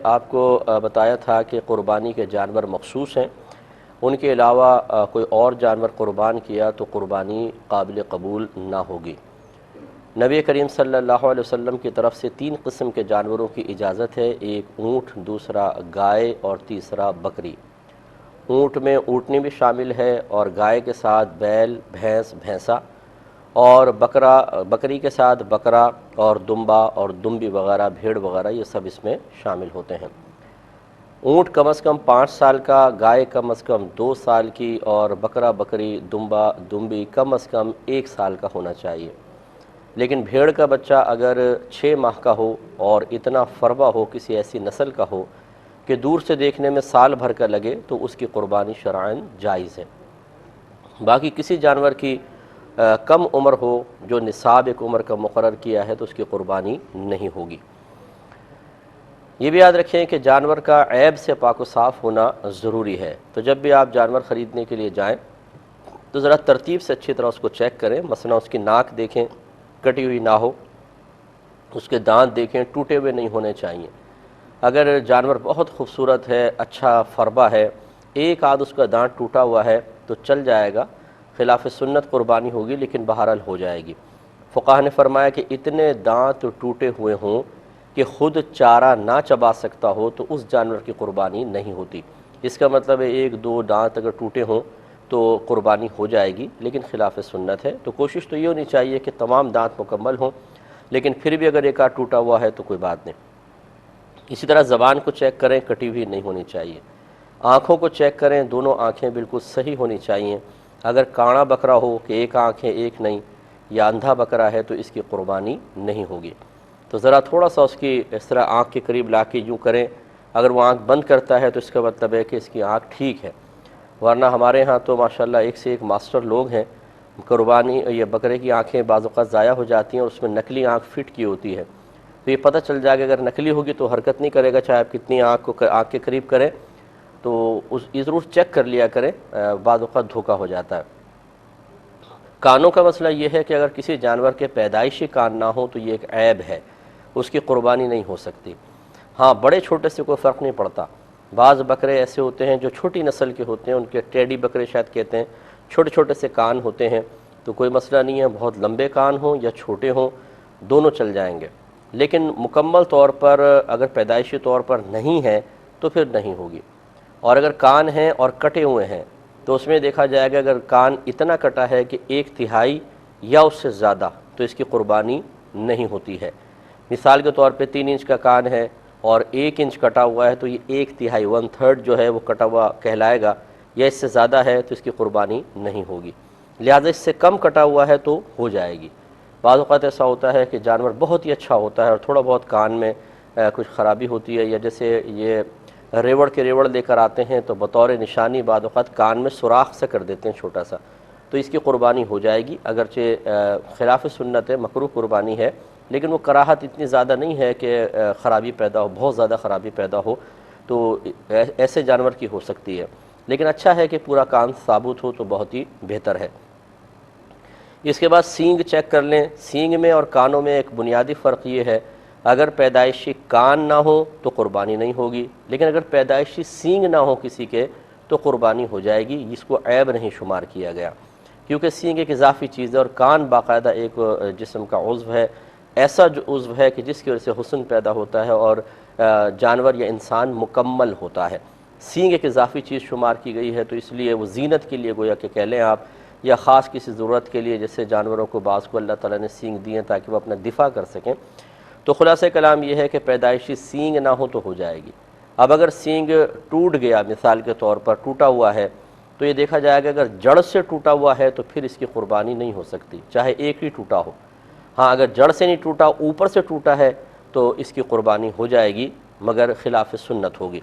आपको बताया था कि क़ुरबानी के जानवर मखसूस हैं, उनके अलावा कोई और जानवर क़ुरबान किया तो क़ुरबानी काबिल कबूल ना होगी। नबी करीम सल्लल्लाहु अलैहि वसल्लम की तरफ से 3 किस्म के जानवरों की इजाज़त है, एक ऊँट, दूसरा गाय और तीसरा बकरी। ऊँट में ऊँटनी भी शामिल है और गाय के साथ बैल, भैंस, भैंसा और बकरी के साथ बकरा और दुम्बा और दुम्बी वगैरह, भेड़ वगैरह, ये सब इसमें शामिल होते हैं। ऊँट कम से कम 5 साल का, गाय कम से कम 2 साल की और बकरा, बकरी, दुम्बा, दुम्बी कम से कम 1 साल का होना चाहिए। लेकिन भेड़ का बच्चा अगर 6 माह का हो और इतना फरवा हो, किसी ऐसी नस्ल का हो कि दूर से देखने में साल भर का लगे, तो उसकी क़ुरबानी शरअन जायज़ है। बाकी किसी जानवर की कम उम्र हो, जो निसाब एक उम्र का मुकर्रर किया है, तो उसकी क़ुरबानी नहीं होगी। ये भी याद रखें कि जानवर का ऐब से पाक साफ़ होना ज़रूरी है। तो जब भी आप जानवर ख़रीदने के लिए जाएं तो ज़रा तरतीब से अच्छी तरह उसको चेक करें। मसलन उसकी नाक देखें, कटी हुई ना हो, उसके दांत देखें, टूटे हुए नहीं होने चाहिए। अगर जानवर बहुत खूबसूरत है, अच्छा फरबा है, एक आध उसका दांत टूटा हुआ है तो चल जाएगा, खिलाफ सुन्नत क़ुरबानी होगी, लेकिन बहरहाल हो जाएगी। फ़ुक़हा ने फरमाया कि इतने दांत टूटे हुए हों कि ख़ुद चारा ना चबा सकता हो, तो उस जानवर की क़ुरबानी नहीं होती। इसका मतलब है 1-2 दांत अगर टूटे हों तो क़ुरबानी हो जाएगी, लेकिन खिलाफ सुन्नत है। तो कोशिश तो ये होनी चाहिए कि तमाम दांत मुकम्मल हों, लेकिन फिर भी अगर एक आध टूटा हुआ है तो कोई बात नहीं। इसी तरह ज़बान को चेक करें, कटी हुई नहीं होनी चाहिए। आँखों को चेक करें, दोनों आँखें बिल्कुल सही होनी चाहिए। अगर काड़ा बकरा हो कि एक आँख है एक नहीं, या अंधा बकरा है, तो इसकी क़ुरबानी नहीं होगी। तो ज़रा थोड़ा सा उसकी इस तरह आँख के करीब ला के यूँ करें, अगर वो आँख बंद करता है तो इसका मतलब है कि इसकी आँख ठीक है। वरना हमारे यहाँ तो माशाल्लाह एक से एक मास्टर लोग हैं, क़ुरबानी ये बकरे की आँखें बाज़ औक़ात ज़ाया हो जाती हैं और उसमें नकली आँख फ़िट की होती है, तो ये पता चल जाएगा अगर नकली होगी तो हरकत नहीं करेगा, चाहे आप कितनी आँख के करीब करें। तो ये ज़रूर चेक कर लिया करें, बाज़ औक़ात धोखा हो जाता है। कानों का मसला ये है कि अगर किसी जानवर के पैदाइशी कान ना हो तो ये एक ऐब है, उसकी क़ुरबानी नहीं हो सकती। हाँ, बड़े छोटे से कोई फ़र्क नहीं पड़ता। बाज़ बकरे ऐसे होते हैं जो छोटी नस्ल के होते हैं, उनके टेडी बकरे शायद कहते हैं, छोटे छोटे से कान होते हैं, तो कोई मसला नहीं है, बहुत लंबे कान हों या छोटे हों, दोनों चल जाएंगे। लेकिन मुकम्मल तौर पर अगर पैदाइशी तौर पर नहीं है तो फिर नहीं होगी। और अगर कान हैं और कटे हुए हैं तो उसमें देखा जाएगा अगर कान इतना कटा है कि 1/3 या उससे ज़्यादा, तो इसकी क़ुरबानी नहीं होती है। मिसाल के तौर पे 3 इंच का कान है और 1 इंच कटा हुआ है, तो ये 1/3 1/3 जो है वो कटा हुआ कहलाएगा, या इससे ज़्यादा है तो इसकी क़ुरबानी नहीं होगी। लिहाजा इससे कम कटा हुआ है तो हो जाएगी। बाज़ औक़ात ऐसा होता है कि जानवर बहुत ही अच्छा होता है और थोड़ा बहुत कान में कुछ ख़राबी होती है, या जैसे ये रेवड़ के रेवड़ लेकर आते हैं तो बतौर निशानी बाज़ औक़ात कान में सुराख से कर देते हैं छोटा सा, तो इसकी क़ुरबानी हो जाएगी। अगरचे खिलाफ़ सुन्नत है, मकरूह क़ुरबानी है, लेकिन वो कराहत इतनी ज़्यादा नहीं है कि ख़राबी पैदा हो, बहुत ज़्यादा ख़राबी पैदा हो, तो ऐसे जानवर की हो सकती है। लेकिन अच्छा है कि पूरा कान साबुत हो तो बहुत ही बेहतर है। इसके बाद सींग चेक कर लें। सींग में और कानों में एक बुनियादी फ़र्क ये है, अगर पैदाइशी कान ना हो तो क़ुरबानी नहीं होगी, लेकिन अगर पैदाइशी सींग ना हो किसी के तो क़ुरबानी हो जाएगी। इसको ऐब नहीं शुमार किया गया, क्योंकि सींग एक इजाफ़ी चीज़ है और कान बाकायदा एक जिस्म का उज़्व है, ऐसा जो उज़्व है कि जिसकी वजह से हुस्न पैदा होता है और जानवर या इंसान मुकम्मल होता है। सींग एक इजाफ़ी चीज़ शुमार की गई है, तो इसलिए वो ज़ीनत के लिए गोया कि कह लें आप, या ख़ास किसी ज़रूरत के लिए, जैसे जानवरों को बाज़ को अल्लाह ताला ने सींग दिए हैं ताकि वो अपना दिफ़ा कर सकें। तो खुलासा कलाम यह है कि पैदाइशी सींग ना हो तो हो जाएगी। अब अगर सींग टूट गया, मिसाल के तौर पर टूटा हुआ है, तो ये देखा जाएगा अगर जड़ से टूटा हुआ है तो फिर इसकी क़ुरबानी नहीं हो सकती, चाहे एक ही टूटा हो। हाँ, अगर जड़ से नहीं टूटा, ऊपर से टूटा है तो इसकी क़ुरबानी हो जाएगी, मगर खिलाफ सुन्नत होगी।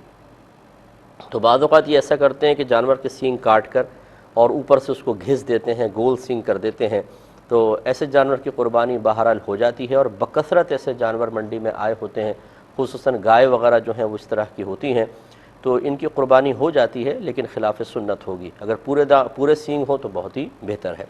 तो बाज़ औक़ात ये ऐसा करते हैं कि जानवर के सींग काट कर और ऊपर से उसको घिस देते हैं, गोल सींग कर देते हैं, तो ऐसे जानवर की क़ुरबानी बहरहाल हो जाती है। और बकसरत ऐसे जानवर मंडी में आए होते हैं, खुसूसन गाय वगैरह जो हैं वो इस तरह की होती हैं, तो इनकी क़ुरबानी हो जाती है, लेकिन खिलाफ सुन्नत होगी। अगर पूरे सींग हो तो बहुत ही बेहतर है।